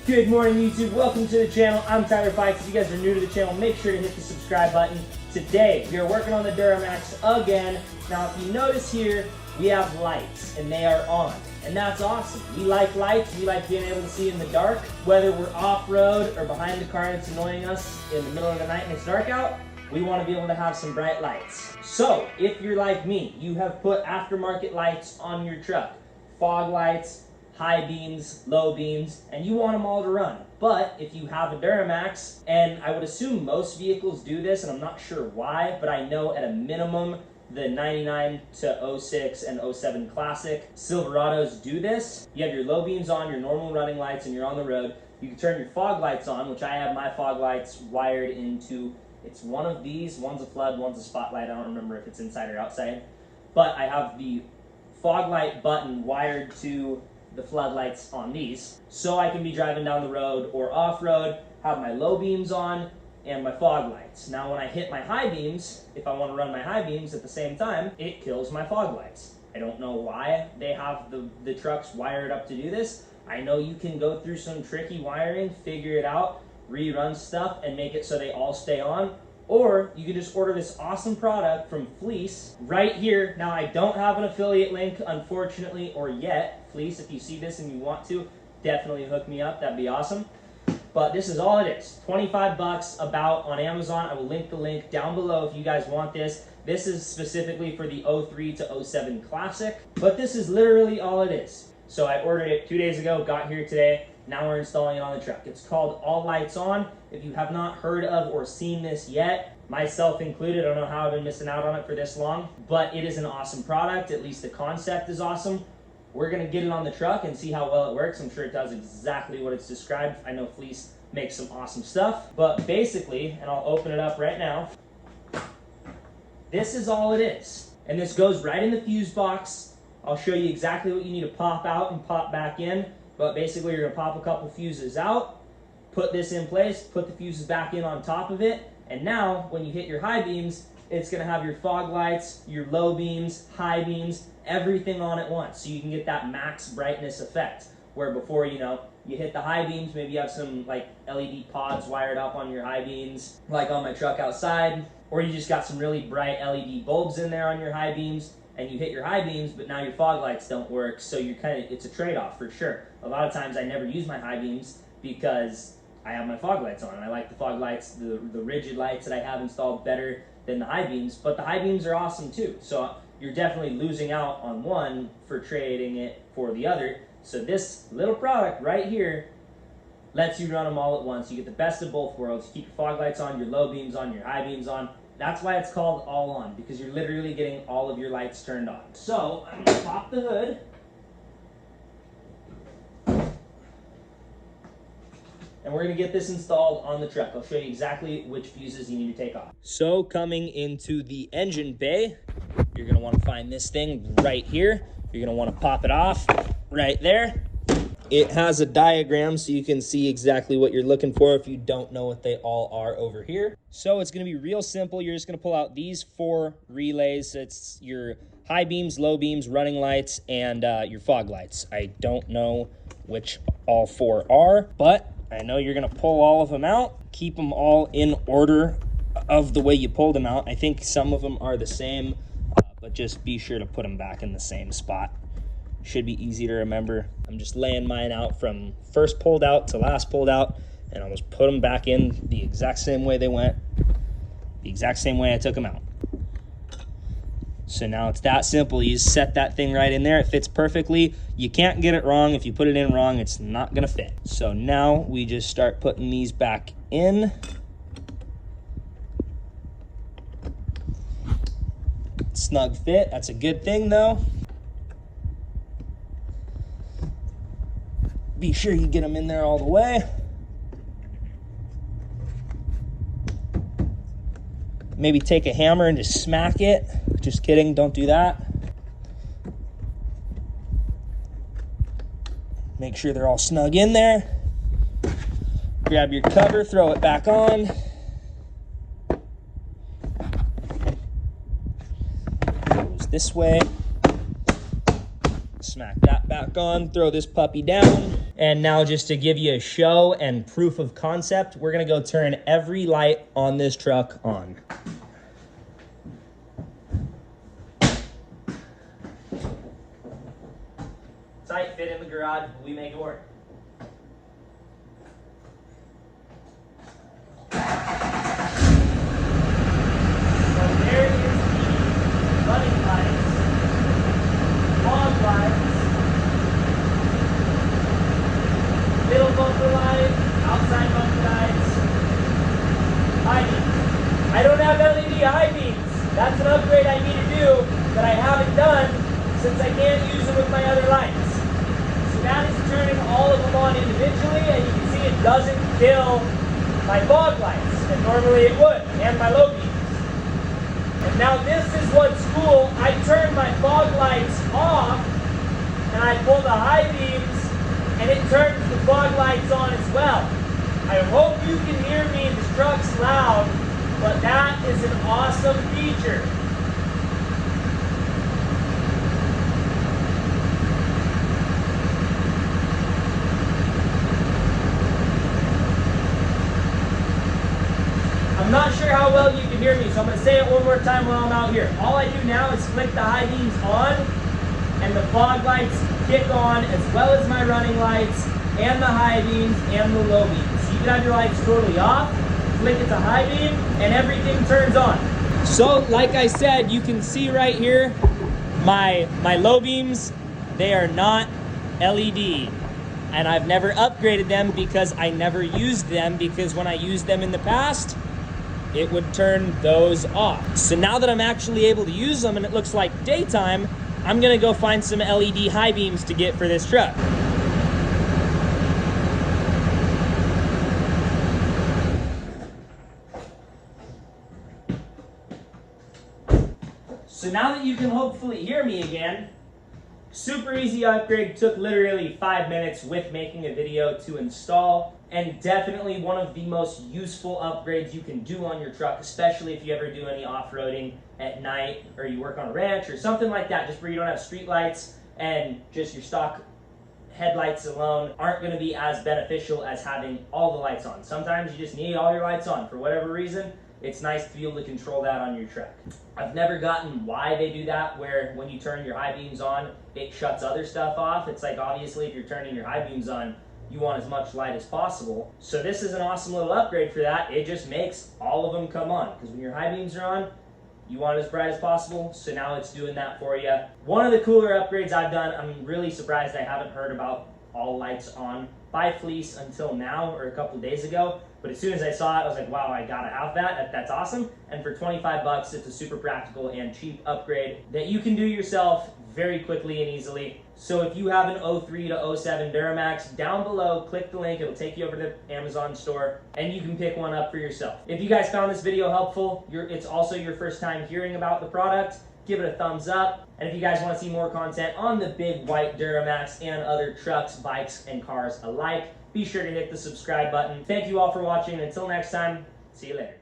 Good morning, YouTube. Welcome to the channel. I'm Tyler Fikes. If you guys are new to the channel, make sure to hit the subscribe button. Today, we are working on the Duramax again. Now, if you notice here, we have lights, and they are on. And that's awesome. We like lights. We like being able to see in the dark. Whether we're off-road or behind the car and it's annoying us in the middle of the night and it's dark out, we want to be able to have some bright lights. So, if you're like me, you have put aftermarket lights on your truck. Fog lights, high beams, low beams, and you want them all to run. But if you have a Duramax, and I would assume most vehicles do this, and I'm not sure why, but I know at a minimum the 99 to 06 and 07 Classic Silverados do this. You have your low beams on, your normal running lights, and you're on the road. You can turn your fog lights on, which I have my fog lights wired into, it's one of these, one's a flood, one's a spotlight. I don't remember if it's inside or outside. But I have the fog light button wired to the floodlights on these, so I can be driving down the road or off-road, have my low beams on, and my fog lights. Now when I hit my high beams, if I want to run my high beams at the same time, it kills my fog lights. I don't know why they have the trucks wired up to do this. I know you can go through some tricky wiring, figure it out, rerun stuff, and make it so they all stay on. Or you can just order this awesome product from Fleece right here. Now I don't have an affiliate link, unfortunately, or yet. Fleece, if you see this and you want to, definitely hook me up. That'd be awesome. But this is all it is. 25 bucks about on Amazon. I will link the link down below if you guys want this. This is specifically for the 03 to 07 Classic, but this is literally all it is. So I ordered it 2 days ago, got here today. Now we're installing it on the truck. It's called All Lights On. If you have not heard of or seen this yet, myself included, I don't know how I've been missing out on it for this long, but it is an awesome product. At least the concept is awesome. We're gonna get it on the truck and see how well it works. I'm sure it does exactly what it's described. I know Fleece makes some awesome stuff, but basically, and I'll open it up right now, this is all it is. And this goes right in the fuse box. I'll show you exactly what you need to pop out and pop back in. But basically, you're gonna pop a couple fuses out, put this in place, put the fuses back in on top of it, and now, when you hit your high beams, it's gonna have your fog lights, your low beams, high beams, everything on at once, so you can get that max brightness effect. Where before, you know, you hit the high beams, maybe you have some like LED pods wired up on your high beams, like on my truck outside, or you just got some really bright LED bulbs in there on your high beams, and you hit your high beams, but now your fog lights don't work, so you're it's a trade-off for sure. A lot of times I never use my high beams because I have my fog lights on, and I like the fog lights, the rigid lights that I have installed better than the high beams, but the high beams are awesome too. So you're definitely losing out on one for trading it for the other. So this little product right here lets you run them all at once. You get the best of both worlds. You keep your fog lights on, your low beams on, your high beams on. That's why it's called All On, because you're literally getting all of your lights turned on. So I'm gonna pop the hood. And we're gonna get this installed on the truck. I'll show you exactly which fuses you need to take off. So coming into the engine bay, you're gonna wanna find this thing right here. You're gonna wanna pop it off right there. It has a diagram so you can see exactly what you're looking for if you don't know what they all are over here. So it's gonna be real simple. You're just gonna pull out these 4 relays. It's your high beams, low beams, running lights, and your fog lights. I don't know which all 4 are, but I know you're gonna pull all of them out. Keep them all in order of the way you pulled them out. I think some of them are the same, but just be sure to put them back in the same spot. Should be easy to remember. I'm just laying mine out from first pulled out to last pulled out, and I'll just put them back in the exact same way they went, the exact same way I took them out. So now it's that simple. You just set that thing right in there. It fits perfectly. You can't get it wrong. If you put it in wrong, it's not gonna fit. So now we just start putting these back in. Snug fit, that's a good thing though. Be sure you get them in there all the way. Maybe take a hammer and just smack it. Just kidding, don't do that. Make sure they're all snug in there. Grab your cover, throw it back on. Goes this way. Smack that back on, throw this puppy down, And now just to give you a show and proof of concept, we're gonna go turn every light on this truck on. Tight fit in the garage, but we make it work. So there is the running lights, fog lights, middle bumper light, outside bumper lights, high beams. I don't have LED high beams. That's an upgrade I need to do that I haven't done since I can't use them with my other lights. So that is turning all of them on individually, and you can see it doesn't kill my fog lights, and normally it would, and my low beams. And now this is what's cool. I turn my fog lights off, and I pull the high beams, and it turns the fog lights on as well. I hope you can hear me. This truck's loud, but that is an awesome feature. I'm not sure how well you can hear me, so I'm going to say it one more time while I'm out here. All I do now is flick the high beams on, and the fog lights kick on, as well as my running lights, and the high beams, and the low beams. So you can have your lights totally off, flick it to high beam, and everything turns on. So, like I said, you can see right here, my low beams, they are not LED. And I've never upgraded them because I never used them, because when I used them in the past, it would turn those off. So now that I'm actually able to use them and it looks like daytime, I'm gonna go find some LED high beams to get for this truck. So now that you can hopefully hear me again, super easy upgrade, took literally 5 minutes with making a video to install, and definitely one of the most useful upgrades you can do on your truck, especially if you ever do any off-roading at night, or you work on a ranch or something like that, just where you don't have street lights and just your stock headlights alone aren't going to be as beneficial as having all the lights on. Sometimes you just need all your lights on for whatever reason. It's nice to be able to control that on your truck. I've never gotten why they do that, where when you turn your high beams on, it shuts other stuff off. It's like, obviously, if you're turning your high beams on, you want as much light as possible. So this is an awesome little upgrade for that. It just makes all of them come on, because when your high beams are on, you want it as bright as possible. So now it's doing that for you. One of the cooler upgrades I've done, I'm really surprised I haven't heard about all lights on by Fleece until now, or a couple of days ago. But as soon as I saw it, I was like, wow, I gotta have that. That's awesome. And for 25 bucks, it's a super practical and cheap upgrade that you can do yourself very quickly and easily. So if you have an 03 to 07 Duramax, down below, click the link. It'll take you over to the Amazon store, and you can pick one up for yourself. If you guys found this video helpful, it's also your first time hearing about the product, give it a thumbs up. And if you guys want to see more content on the big white Duramax and other trucks, bikes, and cars alike, be sure to hit the subscribe button. Thank you all for watching. Until next time, see you later.